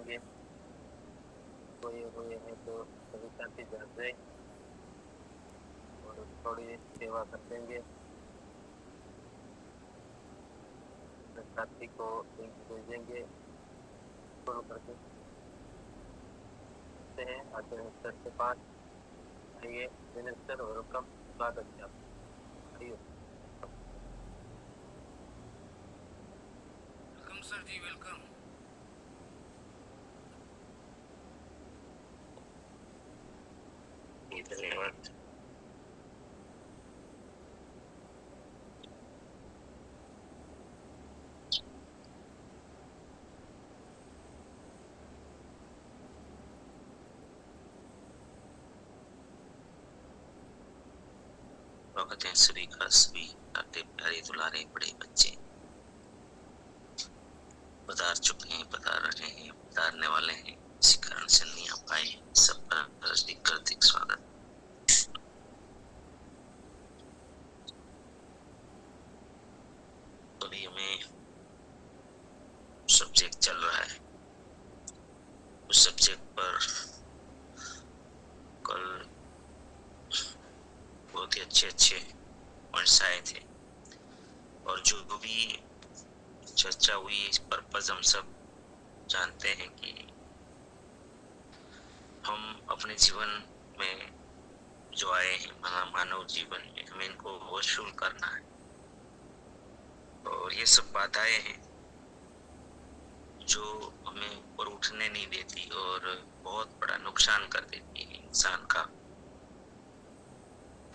देंगे। सोए हुए हैं तो सभी साथी जाग जाए और थोड़ी सेवा कर देंगे। साथी को लिंक भेजेंगे फॉलो करके हैं आगे मिनिस्टर के पास। आइए मिनिस्टर, वेलकम, स्वागत है आपका। आइए। वेलकम सर जी, वेलकम। धन्यवाद। स्वागत है सभी का, सभी आपके प्यारे दुलारे बड़े बच्चे पधार चुके हैं, पधार रहे हैं, पधारने वाले हैं। इसी कारण से नहीं आ पाए, सबका हार्दिक स्वागत। अभी हमें सब्जेक्ट चल रहा है, उस सब्जेक्ट पर कल बहुत ही अच्छे पॉइंट्स आए थे और जो भी चर्चा हुई इस पर्पस हम सब जानते हैं कि हम अपने जीवन में जो आए हैं, मानव जीवन में हमें इनको वसूल करना है और ये सब बाधाएं हैं जो हमें ऊपर उठने नहीं देती और बहुत बड़ा नुकसान कर देती है इंसान का,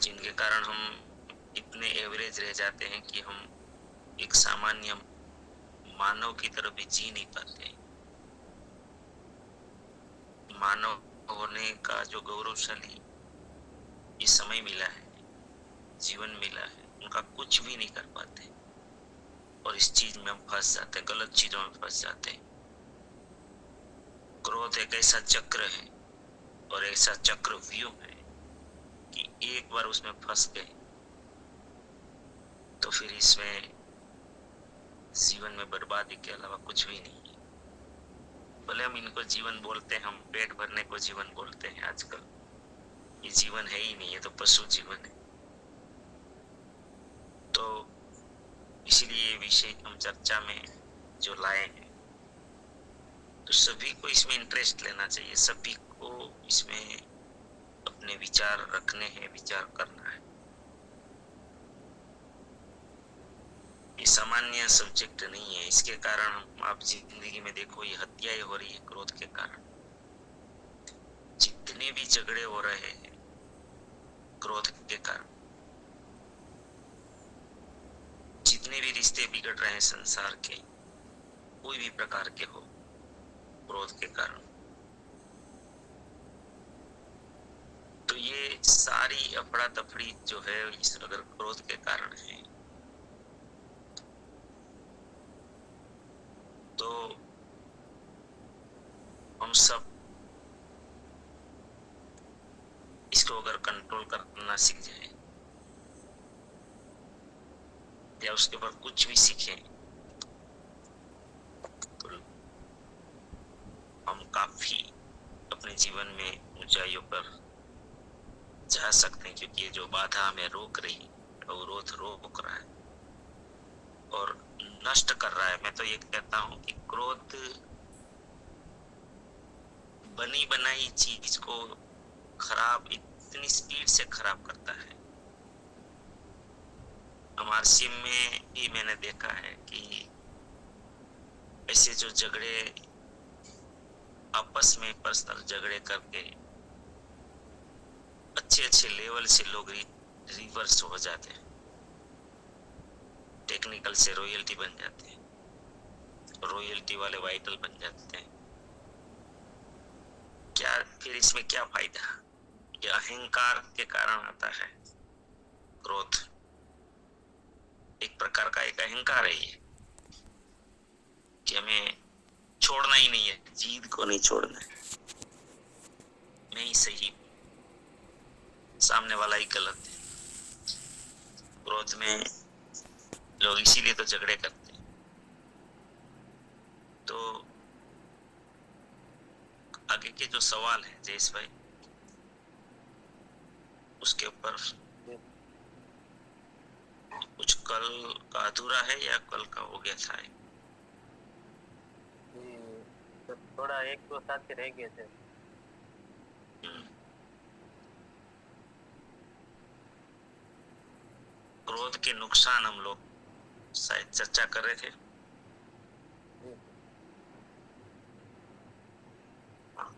जिनके कारण हम इतने एवरेज रह जाते हैं कि हम एक सामान्य मानव की तरह भी जी नहीं पाते। मानव होने का जो गौरवशाली ये समय मिला है, जीवन मिला है, उनका कुछ भी नहीं कर पाते और इस चीज में हम फंस जाते हैं, गलत चीजों में फंस जाते हैं। क्रोध एक ऐसा चक्र है और ऐसा चक्रव्यूह है कि एक बार उसमें फंस गए तो फिर इसमें जीवन में बर्बादी के अलावा कुछ भी नहीं है। भले हम इनको जीवन बोलते हैं, हम पेट भरने को जीवन बोलते हैं, आजकल ये जीवन है ही नहीं, ये तो पशु जीवन है। तो इसीलिए ये विषय हम चर्चा में जो लाए हैं तो सभी को इसमें इंटरेस्ट लेना चाहिए, सभी को इसमें अपने विचार रखने हैं, विचार करना है। ये सामान्य सब्जेक्ट नहीं है, इसके कारण हम आप जिंदगी में देखो ये हत्याएं हो रही है क्रोध के कारण। जितने भी झगड़े हो रहे हैं क्रोध के कारण, जितने भी रिश्ते बिगड़ रहे हैं संसार के कोई भी प्रकार के हो क्रोध के कारण, तो ये सारी अफड़ा तफड़ी जो है इस अगर क्रोध के कारण है तो हम सब इसको अगर कंट्रोल करना सीख जाए या उसके ऊपर कुछ भी सीखें तो हम काफी अपने जीवन में ऊंचाइयों पर जा सकते हैं, क्योंकि ये जो बाधा हमें रोक रही, अवरोध रोक रहा है और नष्ट कर रहा है। मैं तो ये कहता हूं कि क्रोध बनी बनाई चीज को खराब, इतनी स्पीड से खराब करता है। हमारे में भी मैंने देखा है कि ऐसे जो झगड़े आपस में पर्सनल झगड़े करके अच्छे लेवल से लोग रिवर्स हो जाते हैं, टेक्निकल से रॉयल्टी बन जाते हैं, रॉयल्टी वाले वाइटल बन जाते हैं। क्या फिर इसमें क्या फायदा? ये अहंकार के कारण आता है क्रोध, एक प्रकार का एक अहंकार है ये कि हमें छोड़ना ही नहीं है, जीद को नहीं छोड़ना है, मैं ही सही, सामने वाला ही गलत है। क्रोध में लोग इसीलिए तो झगड़े करते हैं। तो आगे के जो सवाल है जयेश भाई, उसके ऊपर जी, कुछ कल का अधूरा है या कल का हो गया था? जी, तो थोड़ा एक दो साथी रह गए थे। हम्म, क्रोध के नुकसान हम लोग शायद चर्चा कर रहे थे। जी, हाँ,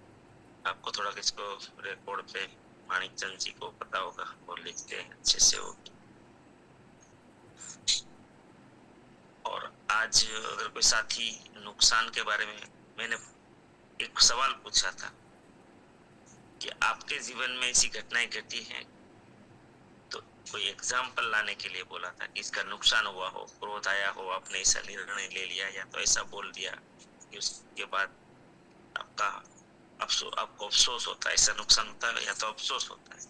आपको थोड़ा किसको रिकॉर्ड पे माणिक चंद जी को पता होगा, वो लिखते हैं अच्छे से वो। और आज अगर कोई साथी नुकसान के बारे में, मैंने एक सवाल पूछा था कि आपके जीवन में ऐसी घटनाएं घटी हैं, तो कोई एग्जाम्पल लाने के लिए बोला था कि इसका नुकसान हुआ हो, क्रोध आया हो, आपने ऐसा निर्णय ले लिया या तो ऐसा बोल दिया कि उसके बाद आपका आपको अफसोस होता है, ऐसा नुकसान होता है या तो अफसोस होता है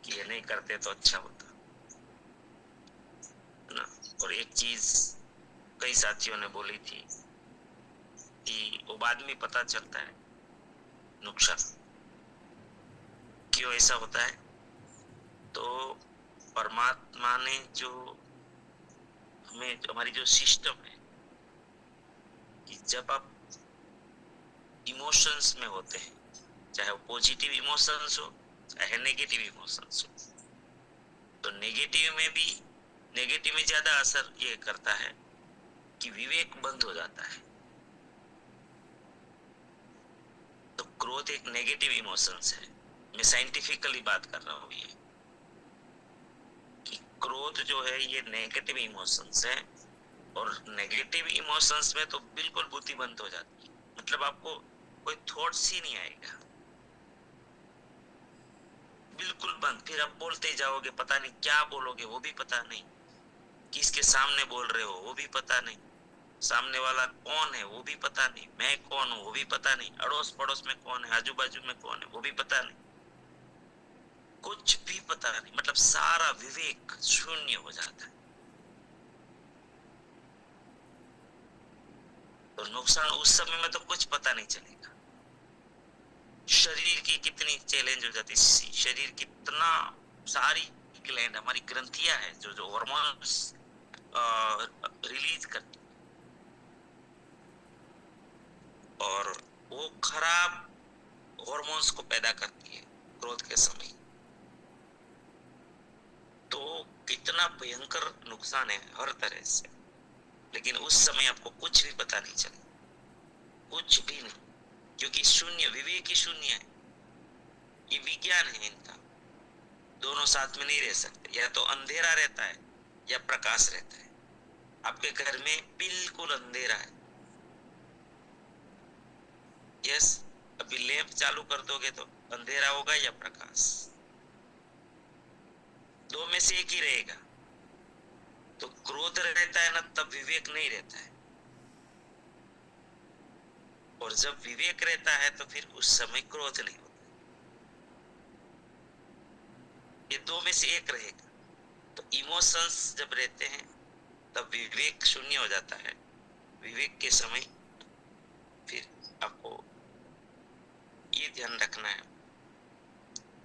कि ये नहीं करते तो अच्छा होता ना। और एक चीज कई साथियों ने बोली थी कि वो बाद में पता चलता है नुकसान क्यों ऐसा होता है। तो परमात्मा ने जो हमें, हमारी जो सिस्टम है कि जब आप इमोशंस में होते हैं, चाहे वो पॉजिटिव इमोशंस हो चाहे नेगेटिव इमोशंस हो, तो नेगेटिव में ज्यादा असर ये करता है कि विवेक बंद हो जाता है। तो क्रोध एक नेगेटिव इमोशंस है, मैं साइंटिफिकली बात कर रहा हूँ ये कि क्रोध जो है ये नेगेटिव इमोशंस है। और नेगेटिव इमोशंस में तो बिल्कुल बुद्धि बंद हो जाती है, मतलब आपको कोई थॉट्स ही नहीं आएगा, बिल्कुल बंद। फिर आप बोलते ही जाओगे, पता नहीं क्या बोलोगे वो भी पता नहीं, किसके सामने बोल रहे हो वो भी पता नहीं, सामने वाला कौन है वो भी पता नहीं, मैं कौन हूँ वो भी पता नहीं, अड़ोस पड़ोस में कौन है, आजू बाजू में कौन है वो भी पता नहीं, कुछ भी पता नहीं, मतलब सारा विवेक शून्य हो जाता है। तो नुकसान उस समय में तो कुछ पता नहीं चलेगा। शरीर की कितनी चैलेंज हो जाती, शरीर कितना सारी ग्लैंड, हमारी ग्रंथियां है जो जो हार्मोन्स रिलीज करती, और वो खराब हार्मोन्स को पैदा करती है क्रोध के समय। तो कितना भयंकर नुकसान है हर तरह से, लेकिन उस समय आपको कुछ भी पता नहीं चले, कुछ भी नहीं, क्योंकि शून्य, विवेक ही शून्य है। ये विज्ञान है इनका, दोनों साथ में नहीं रह सकते, या तो अंधेरा रहता है या प्रकाश रहता है। आपके घर में बिल्कुल अंधेरा है, यस, अभी लैंप चालू कर दोगे तो अंधेरा होगा या प्रकाश, दो में से एक ही रहेगा। तो क्रोध रहता है ना, तब विवेक नहीं रहता है, और जब विवेक रहता है तो फिर उस समय क्रोध नहीं होता। ये दो में से एक रहेगा। तो इमोशंस जब रहते हैं तब विवेक शून्य हो जाता है, विवेक के समय फिर आपको ये ध्यान रखना है,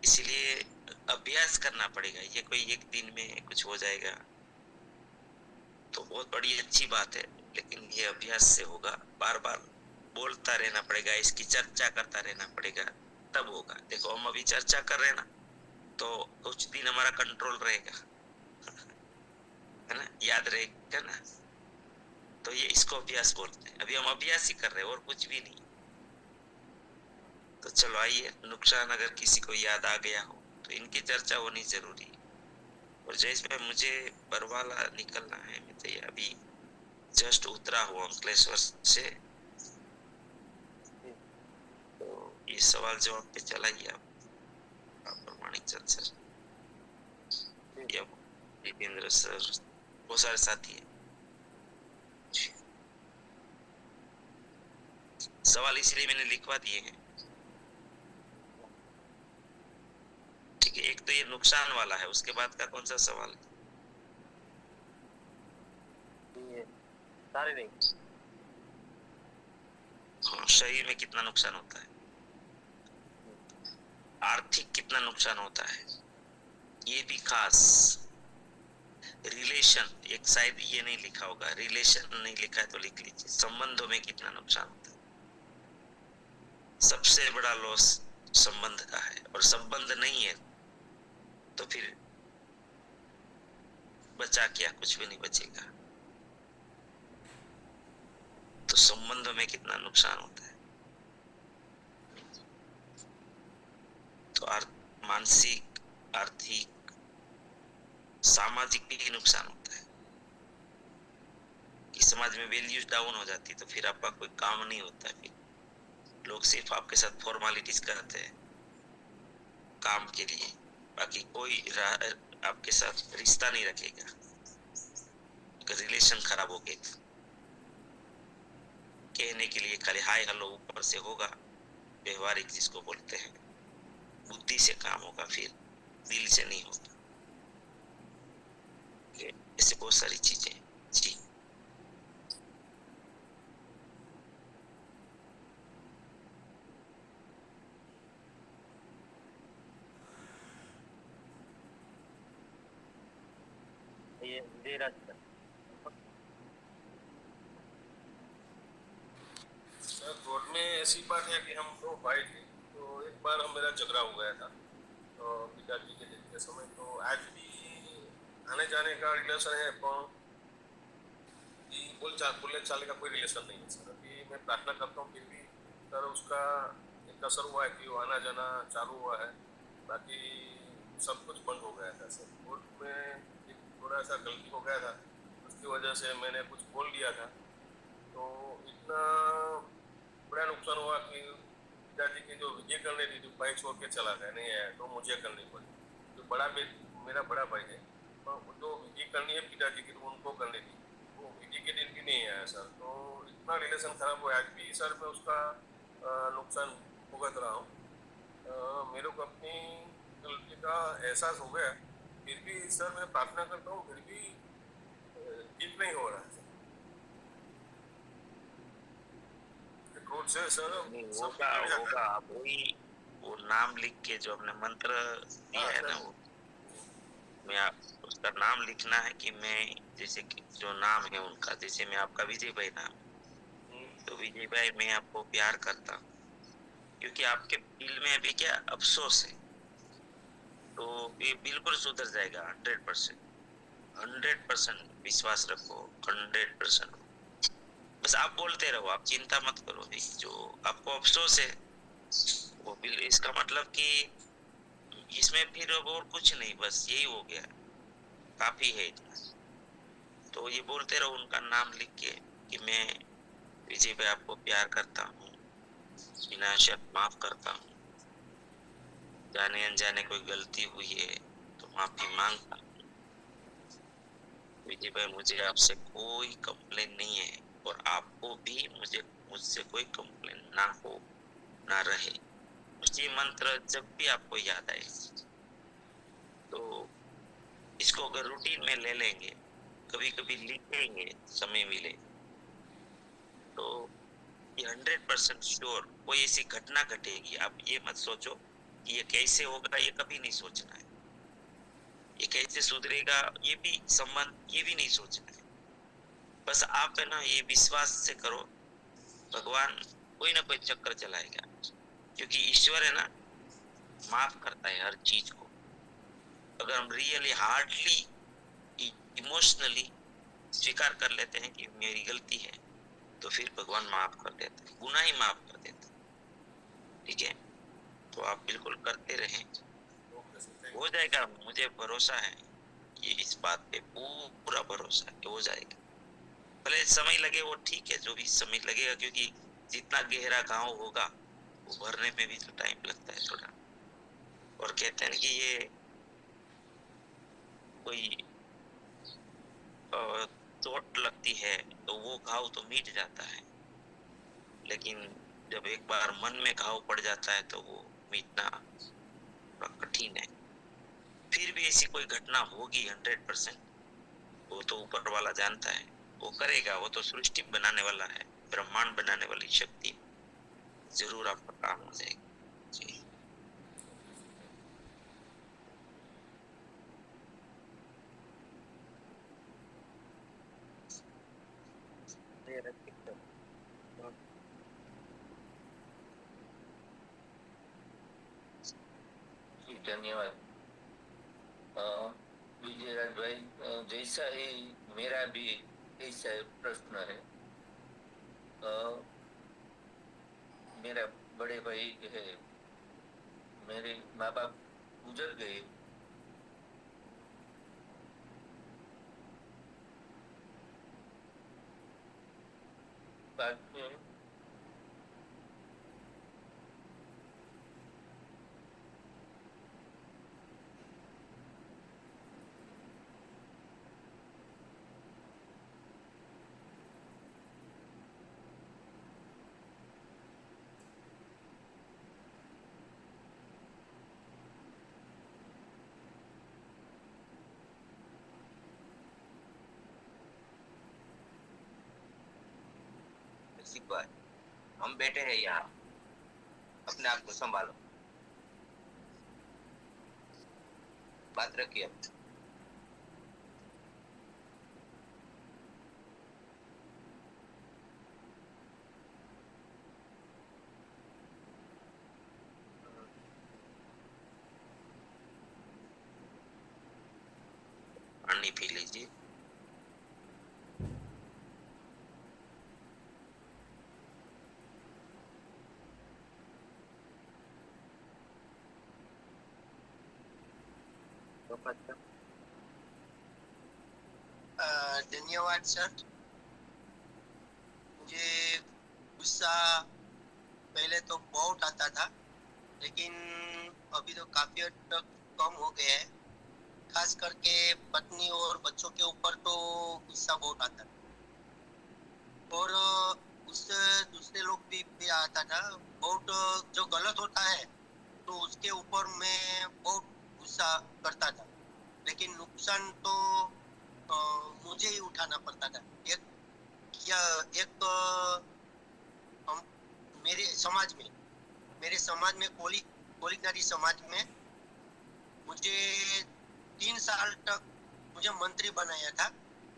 इसलिए अभ्यास करना पड़ेगा। ये कोई एक दिन में कुछ हो जाएगा तो बहुत बड़ी अच्छी बात है, लेकिन ये अभ्यास से होगा, बार बार बोलता रहना पड़ेगा, इसकी चर्चा करता रहना पड़ेगा, तब होगा। देखो हम अभी चर्चा कर रहे हैं ना, तो कुछ दिन हमारा कंट्रोल रहेगा, है ना, याद रहेगा ना। तो ये इसको अभ्यास बोलते हैं, अभी हम अभ्यास ही कर रहे हैं और कुछ भी नहीं। तो चलो आइए, नुकसान अगर किसी को याद आ गया हो तो इनकी चर्चा होनी जरूरी है। और जैसे मुझे बरवाला निकलना है, मैं तो अभी जस्ट उतरा हुआ अंकलेश्वर से, तो ये सवाल जवाब पे चलाइए आप माणिक चंद सर या जितेंद्र सर, बहुत सारे साथी है। सवाल इसलिए मैंने लिखवा दिए हैं, ठीक है। एक तो ये नुकसान वाला है, उसके बाद का कौन सा सवाल है? ये शारीरिक, हाँ, शरीर में कितना नुकसान होता है, आर्थिक कितना नुकसान होता है, ये भी खास। रिलेशन, एक शायद ये नहीं लिखा होगा, रिलेशन नहीं लिखा है तो लिख लीजिए, संबंधों में कितना नुकसान होता है। सबसे बड़ा लॉस संबंध का है, और संबंध नहीं है तो फिर बचा क्या, कुछ भी नहीं बचेगा। तो संबंधों में कितना नुकसान होता है, तो मानसिक, आर्थिक, सामाजिक भी नुकसान होता है कि समाज में वैल्यूज डाउन हो जाती है, तो फिर आपका कोई काम नहीं होता है, फिर लोग सिर्फ आपके साथ फॉर्मेलिटीज करते हैं काम के लिए, बाकी कोई आपके साथ रिश्ता नहीं रखेगा। रिलेशन खराब हो गए, कहने के लिए खाली हाय हेलो ऊपर से होगा, व्यवहारिक जिसको बोलते हैं, बुद्धि से काम होगा, फिर दिल से नहीं होगा। ऐसे बहुत सारी चीजें। जी ये धीरज सर। सर कोर्ट में ऐसी बात है कि हम दो भाई थे, तो एक बार मेरा झगड़ा हो गया था तो पिताजी के डेथ के समय। तो आज भी आने जाने का रिलेशन है, पर बोलने चालने का कोई रिलेशन नहीं है सर। अभी मैं प्रार्थना करता हूँ, फिर भी सर उसका एक असर हुआ है कि वो आना जाना चालू हुआ है, बाकी सब कुछ बंद हो गया था सर। कोर्ट में एक थोड़ा सा गलती हो गया था, उसकी वजह से मैंने कुछ बोल दिया था, तो इतना बड़ा नुकसान हुआ कि पिताजी की जो विजय करनी थी, जो भाई छोड़ के चला गया, नहीं है तो मुझे करनी पड़ी। जो मेरा बड़ा भाई है, तो वो जो विजय करनी है पिताजी की, तो उनको करनी थी, वो विजय के दिन भी नहीं आया सर। तो इतना रिलेशन खराब हुआ, आज भी सर मैं उसका नुकसान भुगत रहा हूँ। मेरे को अपनी गलती का एहसास हो गया, फिर भी सर मैं प्रार्थना करता हूँ, फिर भी ठीक नहीं हो रहा है रोड से सर। नहीं, सब होगा बिगड़ जाता होगा। है। आप वही वो नाम लिख के जो आपने मंत्र दिया है ना, वो मैं आप उसका नाम लिखना है कि मैं, जैसे कि जो नाम है उनका, जैसे मैं आपका विजय भाई नाम, तो विजय भाई मैं आपको प्यार करता हूँ, क्योंकि आपके दिल में अभी क्या अफसोस है, तो ये बिल्कुल सुधर जाएगा। 100%, 100% विश्वास रखो, 100%। बस आप बोलते रहो, आप चिंता मत करो भाई, जो आपको अफसोस है वो बिल, इसका मतलब कि इसमें फिर अब और कुछ नहीं, बस यही हो गया, काफी है इतना। तो ये बोलते रहो उनका नाम लिख के कि मैं विजय भाई आपको प्यार करता हूँ, बिना शर्त माफ करता हूँ, जाने अनजाने कोई गलती हुई है तो माफी मांगता हूँ। विजय भाई मुझे आपसे कोई कंप्लेन नहीं है, और आपको भी मुझसे कोई कंप्लेन ना हो, ना रहे। ये मंत्र जब भी आपको याद आए, तो इसको अगर रूटीन में ले लेंगे, कभी कभी लिखेंगे, समय मिले तो ये 100% श्योर कोई ऐसी घटना घटेगी। आप ये मत सोचो कि ये कैसे होगा, ये कभी नहीं सोचना है, ये कैसे सुधरेगा, ये भी संबंध, ये भी नहीं सोचना है। बस आप है ना ये विश्वास से करो, भगवान कोई ना कोई चक्कर चलाएगा, क्योंकि ईश्वर है ना माफ करता है हर चीज को। अगर हम रियली हार्डली इमोशनली स्वीकार कर लेते हैं कि मेरी गलती है, तो फिर भगवान माफ कर देता है, गुनाह ही माफ कर देता है। ठीक है, तो आप बिल्कुल करते रहें, हो जाएगा, मुझे भरोसा है, ये इस बात पे पूरा भरोसा है कि हो जाएगा। भले समय लगे वो ठीक है, जो भी समय लगेगा, क्योंकि जितना गहरा घाव होगा वो भरने में भी तो टाइम लगता है थोड़ा। और कहते हैं कि ये कोई चोट लगती है तो वो घाव तो मिट जाता है, लेकिन जब एक बार मन में घाव पड़ जाता है तो वो मिटना थोड़ा कठिन है। फिर भी ऐसी कोई घटना होगी 100%, वो तो ऊपर वाला जानता है, वो करेगा, वो तो सृष्टि बनाने वाला है, ब्रह्मांड बनाने वाली शक्ति। जरूर आपका काम हो जाएगा जी। ये रखिए सर। जी धन्यवाद। विजयराज भाई, जैसा ही मेरा भी ऐसा प्रश्न है। मेरा बड़े भाई है, मेरे माँ बाप गुजर गए। बाद में ऐसी बात, हम बैठे हैं यहाँ, अपने आप को संभालो, बात रखिए। पानी पी लीजिए। धन्यवाद सर। मुझे गुस्सा पहले तो बहुत आता था, लेकिन अभी तो काफी हद तक कम हो गया है। खास करके पत्नी और बच्चों के ऊपर तो गुस्सा बहुत आता था, और उससे दूसरे लोग भी आता था। बहुत जो गलत होता है तो उसके ऊपर मैं बहुत गुस्सा करता था, लेकिन नुकसान तो मुझे ही उठाना पड़ता था। एक हम मेरे समाज में कोलिकनारी समाज में मुझे 3 साल तक मुझे मंत्री बनाया था,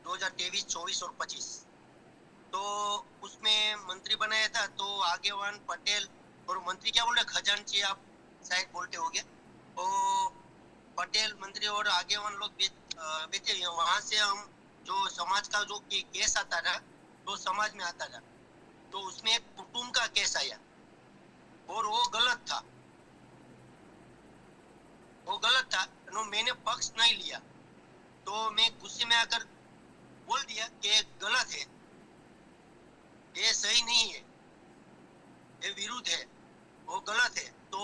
2023, 24 और 25। तो उसमें मंत्री बनाया था, तो आगेवान पटेल और मंत्री क्या बोले, खजांची आप शायद बोलते होगे, तो पटेल मंत्री और आगेवान लोग बेचे। वहां से हम जो समाज का जो केस आता था तो समाज में आता था, तो उसमें एक कुटुंब का केस आया और वो गलत था। तो मैंने पक्ष नहीं लिया, तो मैं गुस्से में आकर बोल दिया कि गलत है, ये सही नहीं है, ये विरुद्ध है, वो गलत है। तो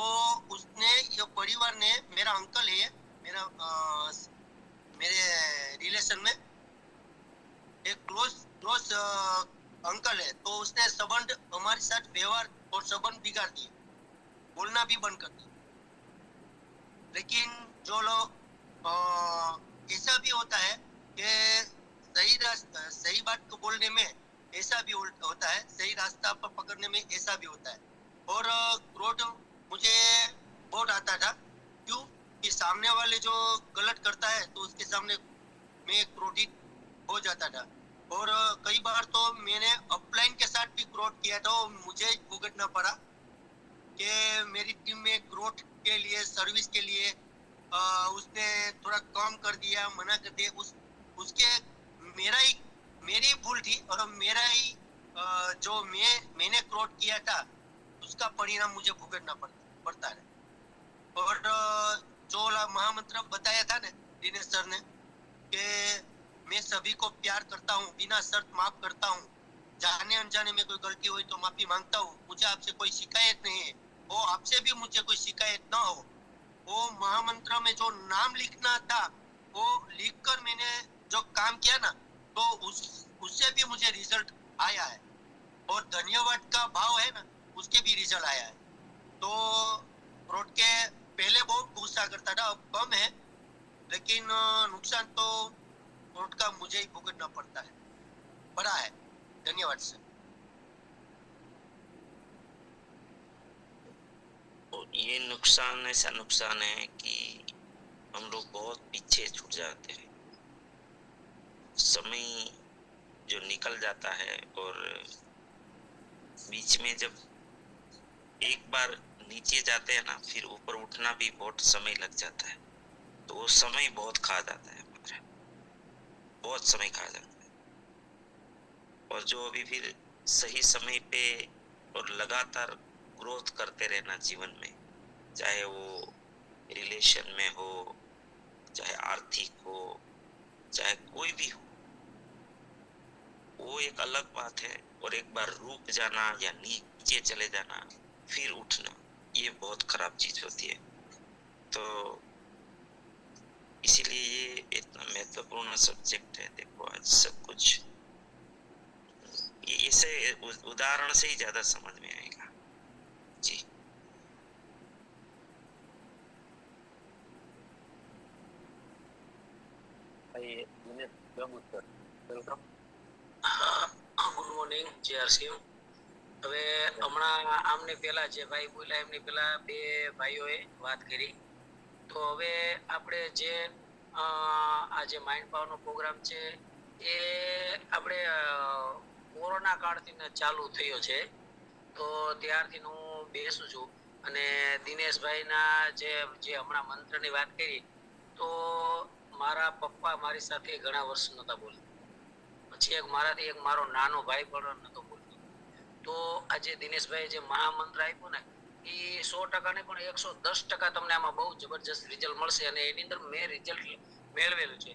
उसने, ये परिवार ने, मेरा अंकल है, मेरे रिलेशन में एक क्लोज अंकल है, तो उसने संबंध हमारे साथ व्यवहार और संबंध बिगाड़ दिए, बोलना भी बंद कर दिया। लेकिन जो लोग ऐसा भी होता है कि सही बात को बोलने में ऐसा भी होता है, सही रास्ता पर पकड़ने में ऐसा भी होता है। और क्रोध मुझे बहुत आता था, क्यों कि सामने वाले जो गलत करता है तो उसके सामने मैं क्रोधित हो जाता था। और कई बार तो मैंने अपलाइन के साथ भी क्रोध किया था, मुझे भुगतना पड़ा कि मेरी टीम में ग्रोथ के लिए, सर्विस के लिए उसने थोड़ा कम कर दिया, मना कर दिया। उसके मेरी भूल थी, और मेरा ही जो मैंने क्रोध किया था उसका परिणाम मुझे भुगतना पड़ता है। और जो महामंत्र बताया था ना दिनेश सर ने, कि मैं सभी को प्यार करता हूँ, बिना शर्त माफ करता हूँ, जाने अनजाने में कोई गलती हुई तो माफी मांगता हूँ, मुझे आपसे कोई शिकायत नहीं है, वो आपसे भी मुझे कोई शिकायत ना हो। वो महामंत्र में जो नाम लिखना था वो लिखकर मैंने जो काम किया ना, तो उससे भी मुझे रिजल्ट आया है, और धन्यवाद का भाव है ना, उसके भी रिजल्ट आया है। तो रोड के पहले बहुत गुस्सा करता था, अब कम है, लेकिन नुकसान तो रोड का मुझे ही भुगतना पड़ता है, बड़ा है। धन्यवाद सर। ये नुकसान ऐसा नुकसान है कि हम लोग बहुत पीछे छूट जाते हैं। समय जो निकल जाता है और बीच में जब एक बार नीचे जाते हैं ना, फिर ऊपर उठना भी बहुत समय लग जाता है। तो वो समय बहुत खा जाता है हमारा, बहुत समय खा जाता है। और जो अभी फिर सही समय पे और लगातार ग्रोथ करते रहना जीवन में, चाहे वो रिलेशन में हो, चाहे आर्थिक हो, चाहे कोई भी हो, वो एक अलग बात है। और एक बार रुक जाना या नीचे चले जाना फिर उठना, ये बहुत खराब चीज होती है। तो इसीलिए ये इतना महत्वपूर्ण सब्जेक्ट है। देखो आज सब कुछ इसे उदाहरण से ही ज्यादा समझ में आएगा। जी आइए दिनेश गंगूसर, वेलकम। Good morning GRC. હવે હમણાં આમને પહેલા જે ભાઈ બોલ્યા એમની પહેલા બે ભાઈઓએ વાત કરી, તો હવે આપણે જે આ જે માઇન્ડ પાવરનો પ્રોગ્રામ છે એ આપણે કોરોના કાળથી ચાલુ થયો છે, તો ત્યારથી હું બેસું છું અને દિનેશભાઈના જે જે હમણાં મંત્રની વાત કરી, તો મારા પપ્પા મારી સાથે ઘણા વર્ષ નહોતા બોલતા, પછી એક મારાથી એક મારો નાનો ભાઈ પણ નતો બોલતો। તો આજે દિનેશભાઈ જે મહામંત્ર આપ્યો ને, એ 100% ને પણ 110% તમને આમાં બહુ જબરજસ્ત રિઝલ્ટ મળશે, અને એની અંદર મેં રિઝલ્ટ મેળવેલું છે,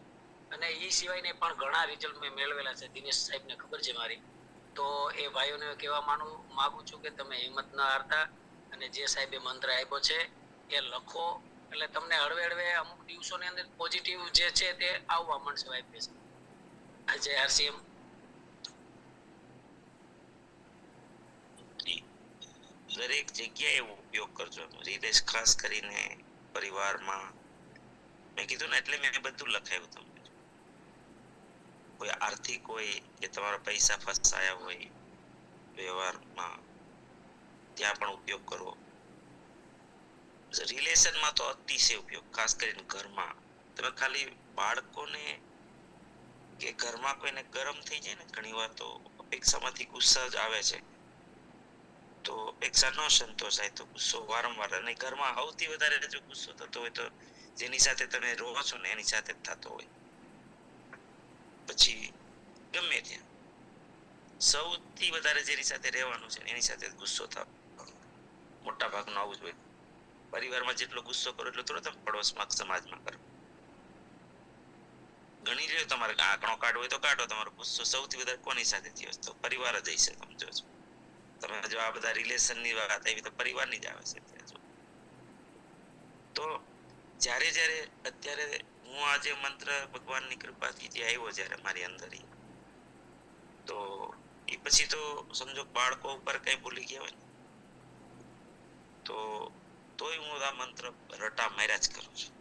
અને એ સિવાયને પણ ઘણા રિઝલ્ટ મેં મેળવેલા છે, દિનેશ સાહેબને ખબર છે મારી। તો એ ભાઈઓને કહેવા માંગુ છું કે તમે હિંમત ન હારતા, અને જે સાહેબે મંત્ર આપ્યો છે એ લખો, એટલે તમને હળવે હળવે અમુક દિવસોની અંદર પોઝિટિવ જે છે તે આવવા મળશે વાઇબ્રેશન। આજે આરસીએમ દરેક જગ્યાએ ઉપયોગ કરજો, રિલેશ ખાસ કરીને પરિવારમાં। મેં કીધું ને એટલે મેં બધું લખાયું તમને। કોઈ આર્થિક હોય કે તમારા પૈસા ફસાયા હોય વ્યવહારમાં, ત્યાં પણ ઉપયોગ કરવો। રિલેશનમાં તો અતિશય ઉપયોગ, ખાસ કરીને ઘરમાં। તમે ખાલી બાળકોને કે ઘરમાં કોઈને ગરમ થઈ જાય ને, ઘણી વાર તો અપેક્ષામાંથી ગુસ્સા જ આવે છે, તો અપેક્ષા ન સંતોષાય તો ગુસ્સો વારંવાર, અને ઘરમાં સૌથી વધારે જો ગુસ્સો થતો હોય તો જેની સાથે તમે રહો છો ને એની સાથે જ થતો હોય। પછી ગમે ત્યાં સૌથી વધારે જેની સાથે રહેવાનું છે એની સાથે ગુસ્સો થતો, મોટા ભાગનું આવું જ હોય। પરિવારમાં જેટલો ગુસ્સો કરો એટલો થોડો તમે પડોશમાં સમાજમાં કરો। ગણી લ્યો, તમારે આંકડો કાઢવો હોય તો કાઢો, તમારો ગુસ્સો સૌથી વધારે કોની સાથે થયો તો પરિવાર જ હશે, સમજો છો। તમે જો આ બધા રિલેશનની વાત આવી તો પરિવારની જ આવે છે। તો જ્યારે જ્યારે અત્યારે હું આ જે મંત્ર ભગવાનની કૃપાથી જે આવ્યો જ્યારે મારી અંદર, તો એ પછી તો સમજો બાળકો ઉપર કઈ ભૂલી ગયા હોય ને, તો તોય હું આ મંત્ર રટા માર્યા જ કરું છું,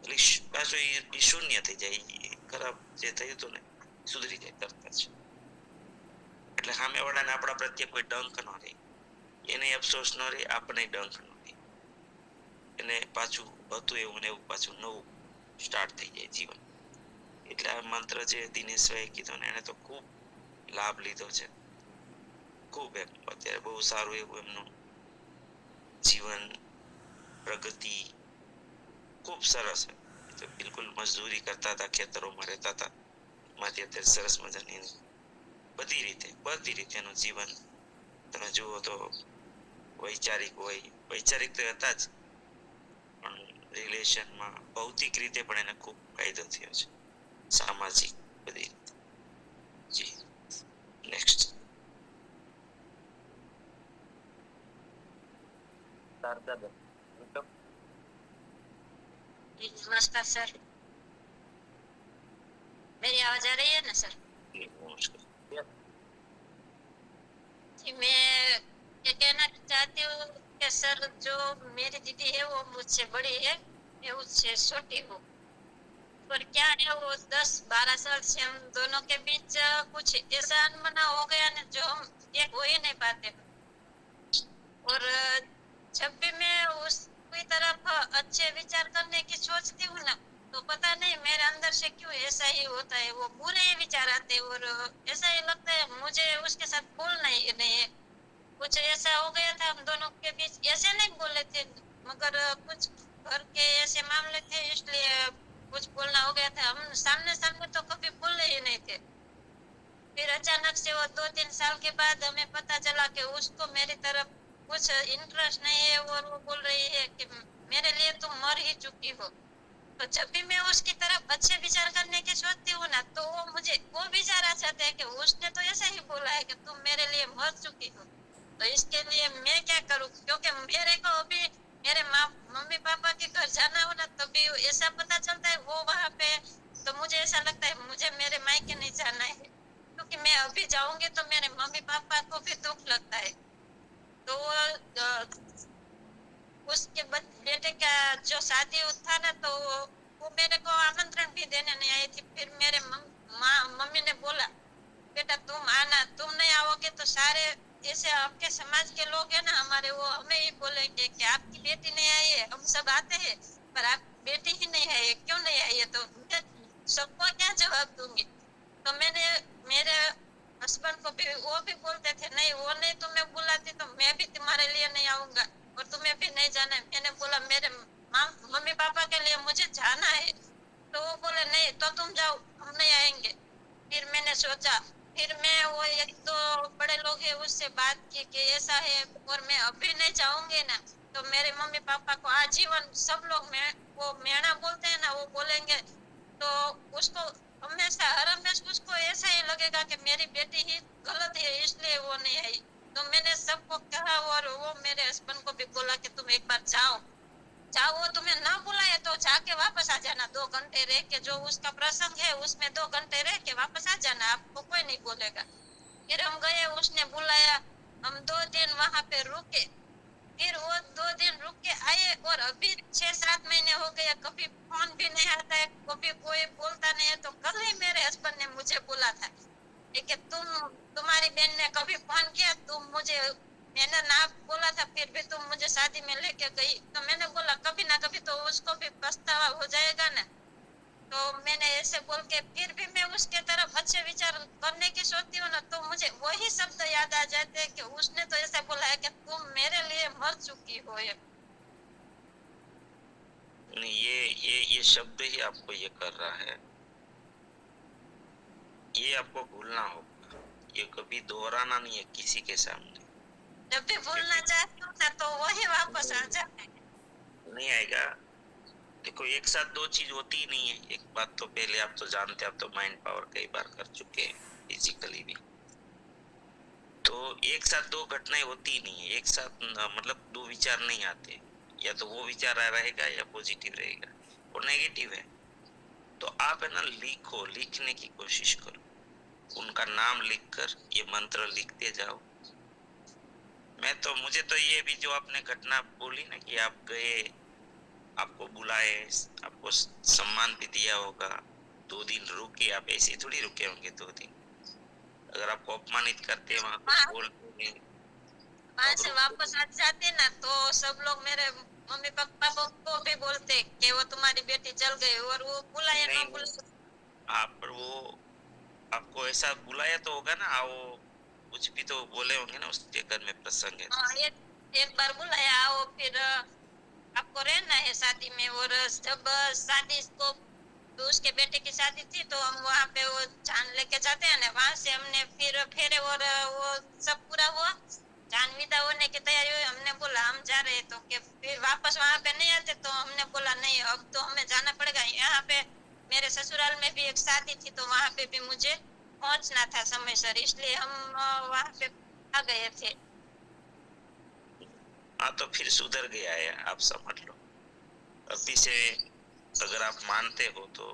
એટલે પાછું એ શૂન્ય થઈ જાય, ખરાબ જે થયું હતું ને સુધરી જાય તરત જ। એટલે સામેવાળાને આપણા પ્રત્યે કોઈ ડંક ન રહે, એને અફસોસ ન રહે, આપણે ડંક ન રહે, એને પાછું હતું એવું ને એવું પાછું નવું સ્ટાર્ટ થઈ જાય જીવન। એટલે આ મંત્ર જે દિનેશભાઈ કીધું ને, એને તો ખૂબ લાભ લીધો છે, ખૂબ એમ અત્યારે બહુ સારું એવું એમનું જીવન પ્રગતિ ખૂબ સરસ છે। તો બિલકુલ મજદૂરી કરતા હતા, ખેતરોમાં રહેતા હતા, માંથી અત્યારે સરસ મજાની બધી રીતે એનું જીવન તમે જુઓ તો વૈચારિક હોય, વૈચારિક તો હતા જ, પણ રિલેશનમાં ભૌતિક રીતે પણ એને ખૂબ ફાયદો થયો છે, સામાજિક બધી રીતે। જી નેક્સ્ટ શારદાબેન, વેલકમ। जी, नमस्कार सर। मेरी आवाज आ रही है ना सर? નમસ્કાર। जी, मैं ये कहना चाहती हूँ कि सर जो मेरी दीदी है वो मुझसे बड़ी है, मैं उससे छोटी हूँ, पर क्या है वो 10-12 साल से हम दोनों के बीच कुछ ऐसा अनबना हो गया ना जो हम एक हो ही नहीं पाते। और जब भी मैं मगर कुछ घर के ऐसे मामले थे इसलिए कुछ बोलना हो गया था। हम सामने सामने तो कभी बोले ही नहीं थे। फिर अचानक से वो 2-3 साल के बाद हमें पता चला कि उसको मेरी तरफ कुछ इंटरेस्ट नहीं है और वो बोल रही है कि मेरे लिए तुम मर ही चुकी हो। तो जब भी मैं उसकी तरफ अच्छे विचार करने की सोचती हूँ ना, तो वो मुझे वो विचार आ जाते हैं कि उसने तो ऐसा ही बोला है कि तुम मेरे लिए मर चुकी हो। तो इसके लिए मैं क्या करूँ, क्योंकि मेरे को अभी मेरे मम्मी पापा के घर जाना हो ना, तभी ऐसा पता चलता है वो वहाँ पे, तो मुझे ऐसा लगता है मुझे मेरे मायके नहीं जाना है, क्योंकि मैं अभी जाऊंगी तो मेरे मम्मी पापा को भी दुख लगता है। तो उसके बेटे का जो शादी था ना, तो वो मेरे को आमंत्रण भी देने नहीं आई थी। फिर मेरे मम्मी ने बोला बेटा तुम आना, तुम नहीं आओगे तो सारे जैसे आपके समाज के लोग हैं ना हमारे, वो हमें ही बोलेंगे कि आपकी बेटी नहीं आई है, हम सब आते हैं पर आप बेटी ही नहीं है, क्यों नहीं आई है। तो मैं सबको क्या जवाब दूंगी। तो मैंने मेरे हस्बैंड को भी वो भी बोलते थे नहीं वो नहीं तुम्हें बुलाती तो मैं भी तुम्हारे लिए नहीं आऊंगा और तुम्हें भी नहीं जाना है। मैंने बोला मेरे मम्मी पापा के लिए मुझे जाना है। तो वो बोले नहीं तो तुम जाओ, हम नहीं आएंगे। फिर मैंने सोचा, फिर मैं वो एक दो बड़े लोग हैं उससे बात की कि ऐसा है और मैं अभी नहीं जाऊंगी ना तो मेरे मम्मी पापा को आजीवन सब लोग वो मेणा बोलते हैं ना, वो बोलेंगे। तो उसको हर हमेशा उसको ऐसा ही लगेगा कि मेरी बेटी ही गलत है इसलिए वो नहीं आई। तो मैंने सबको कहा और वो मेरे हस्बैंड को भी बोला कि तुम एक बार जाओ, वो तुम्हें ना बुलाए तो जाके वापस आ जाना, 2 घंटे रह के जो उसका प्रसंग है उसमें 2 घंटे रह के वापस आ जाना, आपको कोई नहीं बोलेगा। फिर हम गए, उसने बुलाया, हम 2 दिन वहां पे रुके। फिर वो 2 दिन रुक के आए और अभी 6-7 महीने हो गए, कभी फोन भी नहीं आता है, कभी कोई बोलता नहीं है। तो कल ही मेरे हस्बैंड ने मुझे बोला था कि तुम्हारी बहन ने कभी फोन किया, तुम मुझे, मैंने ना बोला था फिर भी तुम मुझे शादी में लेके गई। तो मैंने बोला कभी ना कभी तो उसको भी पछतावा हो जाएगा ना। तो मैंने ऐसे बोल के फिर भी मैं उसके तरफ अच्छे विचार करने की सोचती हूँ ना, तो मुझे वही शब्द याद आ जाते हैं कि उसने तो ऐसा बोला है कि तुम मेरे लिए मर चुकी हो। नहीं, ये शब्द ही आपको ये कर रहा है, ये आपको भूलना होगा, ये कभी दोहराना नहीं है किसी के सामने। जब भी भूलना चाहती हूँ ना तो वही वापस आ जाता है। नहीं आएगा। देखो एक साथ 2 चीज होती ही नहीं है। एक बात तो पहले आप तो जानते हैं, आप तो माइंड पावर कई बार कर चुके हैं फिजिकली भी, तो एक साथ 2 घटनाएं होती ही नहीं है। एक साथ मतलब 2 विचार नहीं आते, या तो वो विचार रहेगा या पॉजिटिव रहेगा, और नेगेटिव है। तो आप है ना लिखने की कोशिश करो, उनका नाम लिखकर ये मंत्र लिखते जाओ। मुझे तो ये भी जो आपने घटना बोली ना कि आप गए, आपको बुलाए, आपको सम्मान भी दिया होगा, 2 दिन रुके, आप ऐसे थोड़ी रुके होंगे 2 दिन। अगर आपको अपमानित करते वहां कुछ बोलते, वहां से वापस आ जाते ना तो सब लोग मेरे मम्मी पापा को भी बोलते कि वो तुम्हारी बेटी चल गई, और वो बुलाया ना बुलाया। वो आपको ऐसा बुलाया तो होगा ना, आओ, कुछ भी तो बोले होंगे ना, उसके घर में प्रसंग है। हाँ, एक बार बुलाया आओ, फिर आपको रहना है शादी में। और जब शादी को तो उसके बेटे की शादी थी तो हम वहाँ पे वो जान लेके जाते हैं ना, वहां से हमने फिर फेरे और वो सब पूरा हुआ, जान विदा होने की तैयारी हुई। हमने बोला हम जा रहे, तो कि फिर वापस वहाँ पे नहीं आते, तो हमने बोला नहीं अब तो हमें जाना पड़ेगा। यहाँ पे मेरे ससुराल में भी एक शादी थी तो वहाँ पे भी मुझे पहुंचना था समयसर, इसलिए हम वहाँ पे आ गए थे। हाँ, तो फिर सुधर गया है, आप समझ लो। अभी से अगर आप मानते हो तो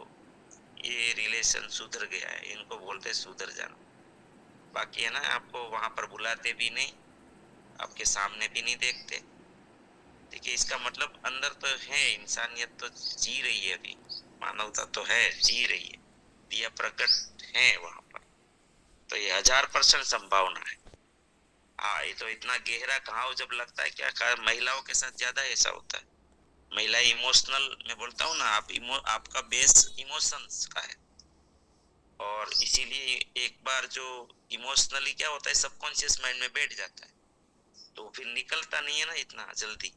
ये रिलेशन सुधर गया है, इनको बोलते सुधर जाना। बाकी है ना, आपको वहां पर बुलाते भी नहीं, आपके सामने भी नहीं देखते। देखिए इसका मतलब अंदर तो है, इंसानियत तो जी रही है, अभी मानवता तो है, जी रही है, दिया प्रकट है वहां पर, तो ये 1000% संभावना है। हाँ, ये तो इतना गहरा घाव जब लगता है, क्या महिलाओं के साथ ज्यादा ऐसा होता है। महिला इमोशनल, मैं बोलता हूँ ना, आपका बेस इमोशंस का है, और इसीलिए एक बार जो इमोशनली क्या होता है, सबकॉन्शियस माइंड में बैठ जाता है, तो फिर निकलता नहीं है ना इतना जल्दी।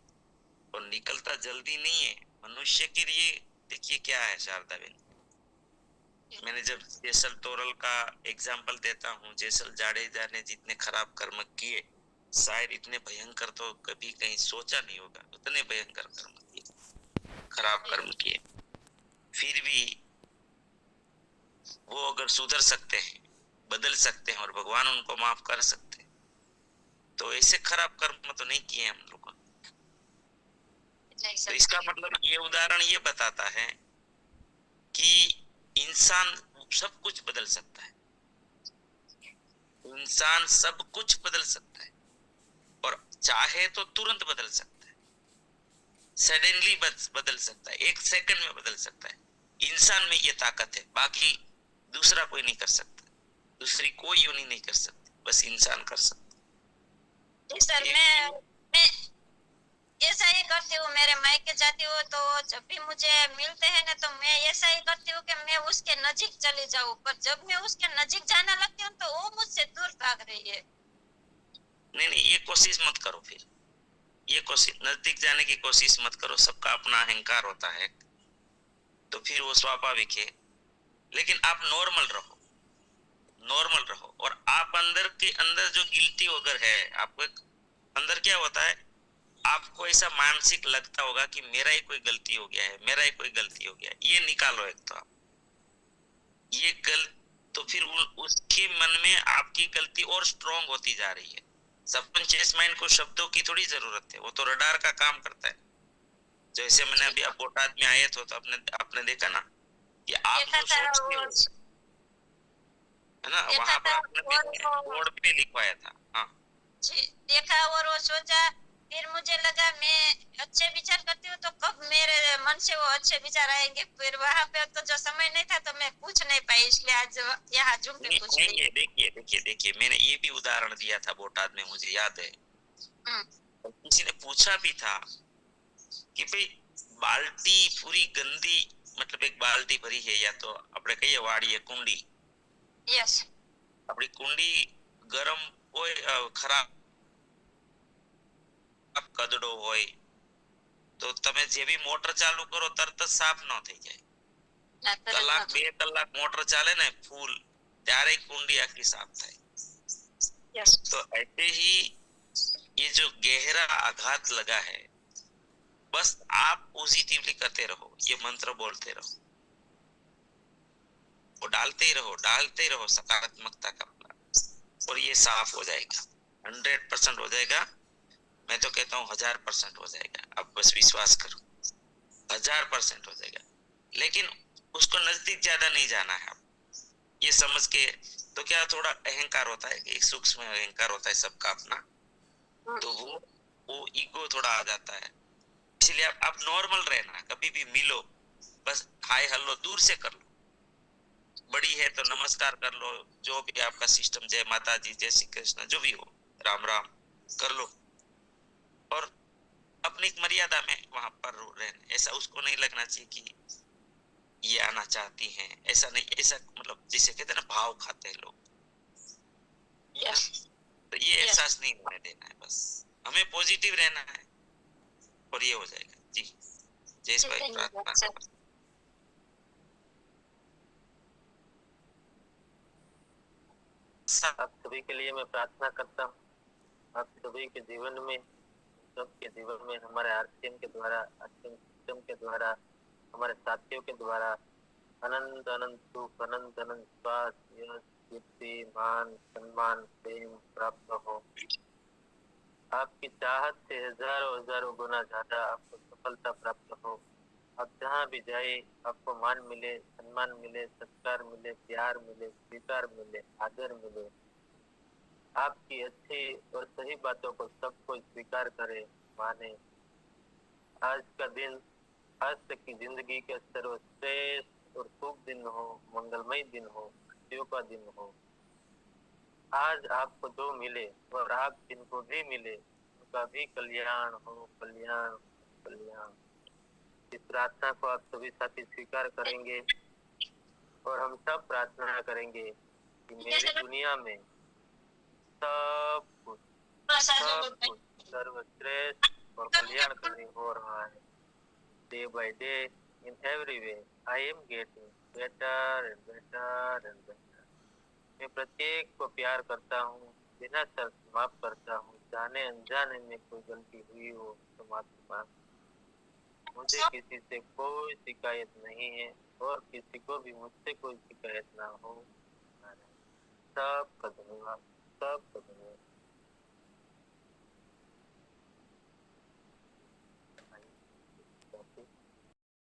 और निकलता जल्दी नहीं है मनुष्य के लिए। देखिए क्या है शारदा बेन, मैंने जब जैसल तोरल का एग्जाम्पल देता हूँ, जैसल जाडेजा ने जितने खराब कर्म किए, शायद इतने भयंकर तो कभी कहीं सोचा नहीं होगा, उतने भयंकर कर्म किए, खराब कर्म किए, फिर भी वो अगर सुधर सकते हैं, बदल सकते हैं और भगवान उनको माफ कर सकते हैं, तो ऐसे खराब कर्म तो नहीं किए हम लोगों ने। तो इसका मतलब ये उदाहरण ये बताता है कि इंसान सब कुछ बदल सकता है, इंसान सब कुछ बदल सकता है और चाहे तो तुरंत बदल सकता है, सडनली बदल सकता है, 1 सेकंड में बदल सकता है। इंसान में ये ताकत है, बाकी दूसरा कोई नहीं कर सकता, दूसरी कोई यूनी नहीं कर सकती, बस इंसान कर सकता। जी सर, मैं ऐसा ही करती हूँ। मेरे मायके जाती हूँ तो जब भी मुझे मिलते हैं ना, तो मैं ऐसा ही करती हूँ कि मैं उसके नजीक चली जाऊँ, पर जब मैं उसके नजीक जाने लगती हूँ तो वो मुझसे दूर भाग रही है। नहीं, ये कोशिश मत करो, फिर ये कोशिश, नजदीक जाने की कोशिश मत करो। सबका अपना अहंकार होता है, तो फिर वो स्वाभाविक है। लेकिन आप नॉर्मल रहो, नॉर्मल रहो। और आप अंदर के अंदर जो गिल्टी वगैरह है, आपको अंदर क्या होता है, आपको ऐसा मानसिक लगता होगा कि मेरा ही कोई गलती हो गया है, मेरा ही कोई गलती हो गया है, ये निकालो एक। तो आप ये तो फिर उसके मन में आपकी गलती और स्ट्रॉन्ग होती जा रही है। सबकॉन्शियस माइंड को शब्दों की थोड़ी जरूरत है, वो तो रडार का काम करता है। जैसे मैंने अभी आप बोटाद में आए थे तो आपने देखा ना कि आप जो सोचते हो, है ना, वहां पर आपने बोर्ड पे लिखवाया था। हाँ जी देखा, और वो सोचा, फिर मुझे लगा मैं अच्छे विचार करती हूँ तो कब मेरे मन से वो अच्छे विचार आएंगे। फिर वहां पे तो जो समय नहीं था तो मैं पूछ नहीं पाई, इसलिए आज यहाँ जुम के पूछ रही हूँ। देखिए मैंने ये भी उदाहरण दिया था बोटाद में, मुझे याद है। किसी ने पूछा भी था कि भाई बाल्टी पूरी गंदी, मतलब एक बाल्टी भरी है, या तो આપણે કહીએ વાડીએ કુંડી, यस, આપણી કુંડી ગરમ હોય, ખરાબ કદડો હોય, તો તમે જે બી મોટર ચાલુ કરો તરત જ સાફ ન થઈ જાય। કલાક 2 કલાક મોટર ચાલે ને ફૂલ, ત્યારે કુંડી આખી સાફ થાય। तो ऐसे ही ये जो गहरा आघात लगा है, बस आप पॉजिटिवली करते रहो, ये मंत्र बोलते रहो, वो डालते ही रहो सकारात्मकता का, और ये साफ हो जाएगा, 100% हो जाएगा। मैं तो कहता हूँ 1000% हो जाएगा। आप बस विश्वास करो, 1000% हो जाएगा। लेकिन उसको नजदीक ज्यादा नहीं जाना है। आप ये समझ के, तो क्या थोड़ा अहंकार होता है, एक सूक्ष्म अहंकार होता है सबका अपना, तो वो ईगो थोड़ा आ जाता है। इसलिए आप नॉर्मल रहना, कभी भी मिलो बस हाय हेलो दूर से कर लो, बड़ी है तो नमस्कार कर लो, जो भी आपका सिस्टम, जय माता जी, जय श्री कृष्ण, जो भी हो, राम राम कर लो, और अपनी एक मर्यादा में वहां पर रहना। ऐसा उसको नहीं लगना चाहिए कि ये आना चाहती हैं, ऐसा नहीं, ऐसा मतलब जिसे कहते हैं ना भाव खाते हैं लोग, तो ये एहसास नहीं होने देना है। बस हमें पॉजिटिव रहना है और ये हो जाएगा। जी जय भाई, प्रार्थना। आप सभी के लिए मैं प्रार्थना करता हूँ, आप सभी के जीवन में, सबके जीवन में हमारे आरसीएम के द्वारा, आरसीएम सिस्टम के द्वारा, हमारे साथियों के द्वारा अनंत अनंत सुख, अनंत अनंत स्वास्थ्य, यश, कीर्ति, मान, सम्मान, प्रेम प्राप्त हो। आपकी चाहत से हजारों हजारों गुना ज्यादा आपको सफलता प्राप्त हो। आप जहाँ भी जाए आपको मान मिले, सम्मान मिले, सत्कार मिले, प्यार मिले, स्वीकार मिले, आदर मिले। आपकी अच्छी और सही बातों को सब कोई स्वीकार करे, माने। आज का दिन, आज तक की जिंदगी का सर्वश्रेष्ठ और शुभ दिन हो, मंगलमय दिन हो, खुशियों का दिन हो। आज आपको जो मिले और आप जिनको भी मिले उनका भी कल्याण हो, कल्याण, कल्याण। इस प्रार्थना को आप सभी साथी स्वीकार करेंगे और हम सब प्रार्थना करेंगे कि मेरी दुनिया में सब कुछ सर्वश्रेष्ठ और कल्याणकारी हो रहा है। Day by day in every way I am getting better and better and better. मैं प्रत्येक को प्यार करता हूँ, बिना शर्त माफ करता हूँ। जाने अनजाने में कोई गलती हुई हो तो माफी मांग। मुझे किसी से कोई शिकायत नहीं है और किसी को भी मुझसे कोई शिकायत ना हो। सबका धन्यवाद, सबका धन्यवाद।